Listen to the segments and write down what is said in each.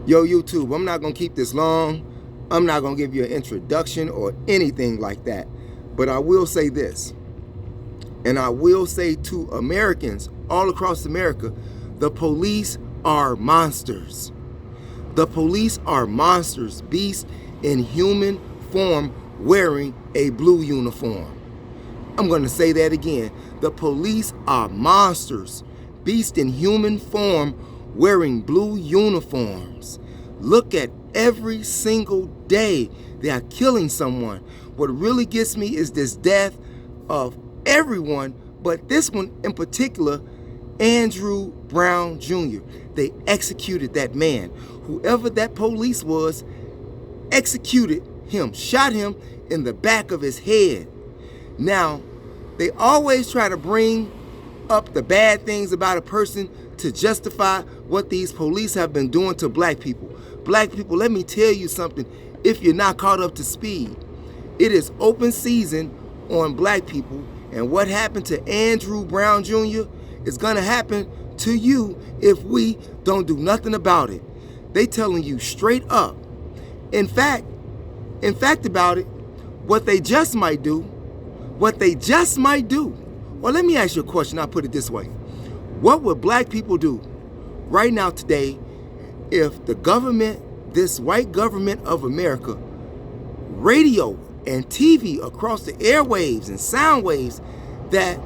Yo, YouTube, I'm not going to keep this long. I'm not going to give you an introduction or anything like that. But I will say this, and I will say to Americans all across America, the police are monsters. The police are monsters, beasts in human form wearing a blue uniform. I'm going to say that again. The police are monsters, beasts in human form wearing blue uniforms. Look at every single day they are killing someone. What really gets me is this death of everyone, but this one in particular, Andrew Brown Jr. They executed that man. Whoever that police was, executed him, shot him in the back of his head. Now, they always try to bring up the bad things about a person to justify what these police have been doing to black people. Black people, let me tell you something, if you're not caught up to speed. It is open season on black people, and what happened to Andrew Brown Jr. is gonna happen to you if we don't do nothing about it. They telling you straight up. In fact about it, what they just might do, well, let me ask you a question, I'll put it this way. What would black people do right now today if the government, this white government of America, radio and TV across the airwaves and sound waves, that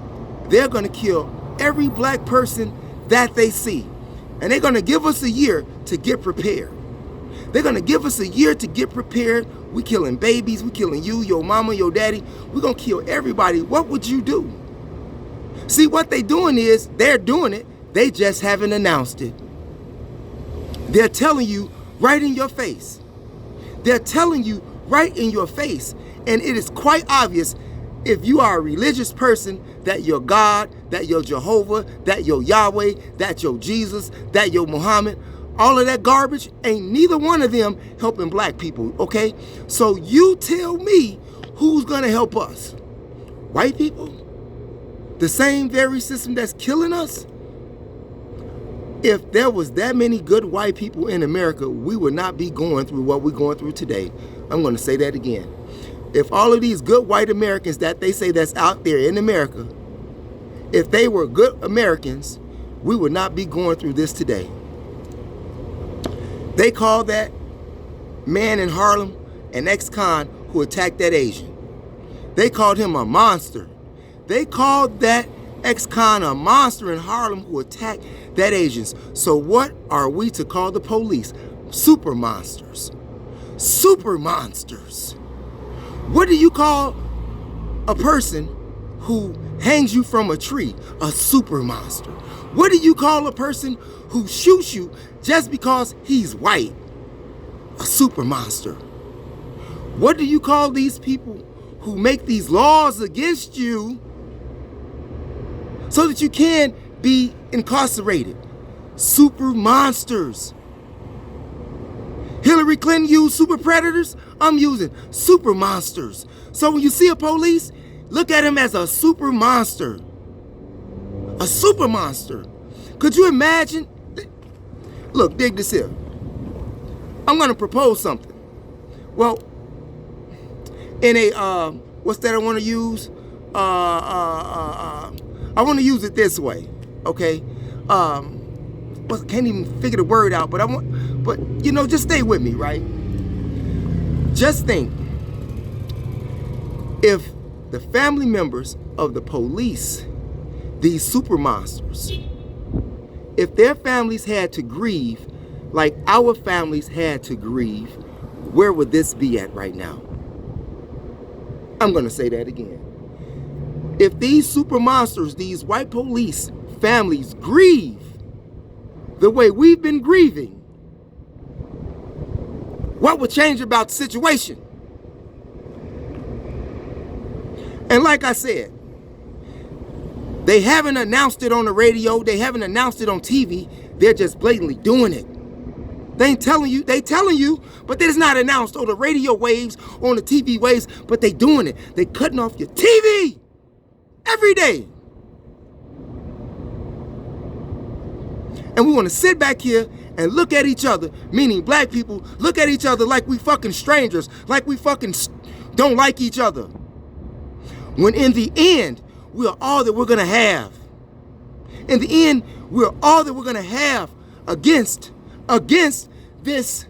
they're gonna kill every black person that they see. And they're gonna give us a year to get prepared. They're gonna give us a year to get prepared. We killing babies, we killing you, your mama, your daddy. We're gonna kill everybody. What would you do? See, what they doing is, they're doing it, they just haven't announced it. They're telling you right in your face. They're telling you right in your face. And it is quite obvious, if you are a religious person, that your God, that your Jehovah, that your Yahweh, that your Jesus, that your Muhammad, all of that garbage, ain't neither one of them helping black people, okay? So you tell me who's gonna help us? White people? The same very system that's killing us? If there was that many good white people in America, we would not be going through what we're going through today. I'm gonna say that again. If all of these good white Americans that they say that's out there in America, if they were good Americans, we would not be going through this today. They call that man in Harlem an ex-con who attacked that Asian. They called him a monster. They called that ex-con a monster in Harlem who attacked that Asians. So what are we to call the police? Super monsters. Super monsters. What do you call a person who hangs you from a tree? A super monster. What do you call a person who shoots you just because he's white? A super monster. What do you call these people who make these laws against you so that you can be incarcerated? Super monsters. Hillary Clinton used super predators. I'm using super monsters. So when you see a police, look at him as a super monster. A super monster. Could you imagine? Look, dig this here. I'm gonna propose something. Well, in a, what's that I wanna use? I wanna use it this way, okay? Can't even figure the word out, but you know, just stay with me, right? Just think, if the family members of the police, these super monsters, if their families had to grieve like our families had to grieve, where would this be at right now? I'm gonna say that again. If these super monsters, these white police families grieve the way we've been grieving, what would change about the situation? And like I said, they haven't announced it on the radio, they haven't announced it on TV, they're just blatantly doing it. They ain't telling you, they telling you, but it's not announced on the radio waves, on the TV waves, but they doing it. They cutting off your TV every day. And we want to sit back here and look at each other, meaning black people, look at each other like we fucking strangers, like we fucking don't like each other. When in the end, we are all that we're gonna have. In the end, we're all that we're gonna have against this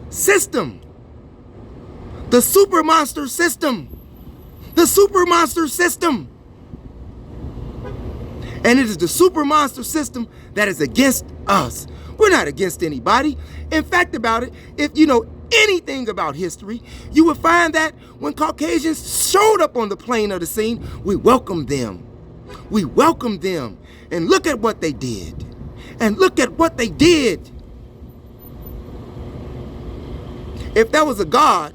system. The super monster system. The super monster system. And it is the super monster system that is against us. We're not against anybody. In fact about it, if you know anything about history, you would find that when Caucasians showed up on the plane of the scene, we welcomed them. We welcomed them. And look at what they did. And look at what they did. If that was a God,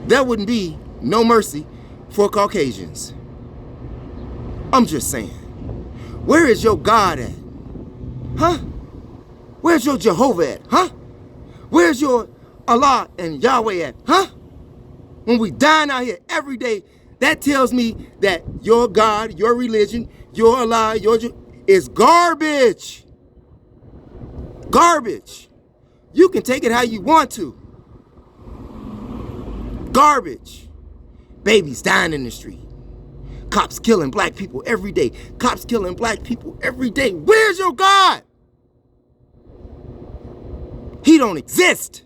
there wouldn't be no mercy for Caucasians. I'm just saying. Where is your God at? Huh? Where's your Jehovah at? Huh? Where's your Allah and Yahweh at? Huh? When we dine out here every day, that tells me that your God, your religion, your Allah, is garbage. Garbage. You can take it how you want to. Garbage. Babies dying in the street. Cops killing black people every day. Cops killing black people every day. Where's your God? He don't exist.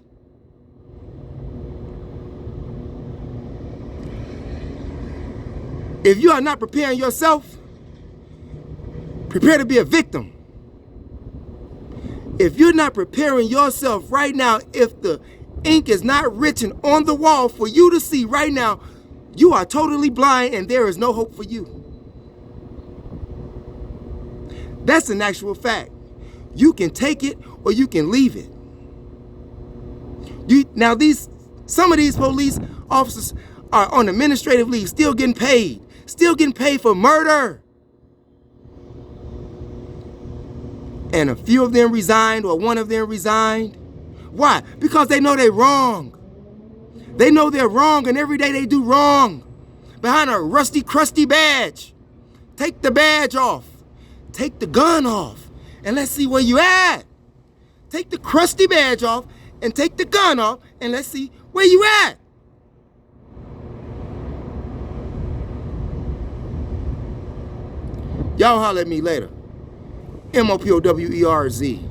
If you are not preparing yourself, prepare to be a victim. If you're not preparing yourself right now, if the ink is not written on the wall for you to see right now, you are totally blind and there is no hope for you. That's an actual fact. You can take it or you can leave it. Now some of these police officers are on administrative leave, still getting paid for murder. And a few of them resigned, or one of them resigned. Why? Because they know they're wrong. They know they're wrong, and every day they do wrong. Behind a rusty, crusty badge. Take the badge off. Take the gun off. And let's see where you at. Take the crusty badge off and take the gun off, and let's see where you at. Y'all holler at me later. MOPOWERZ.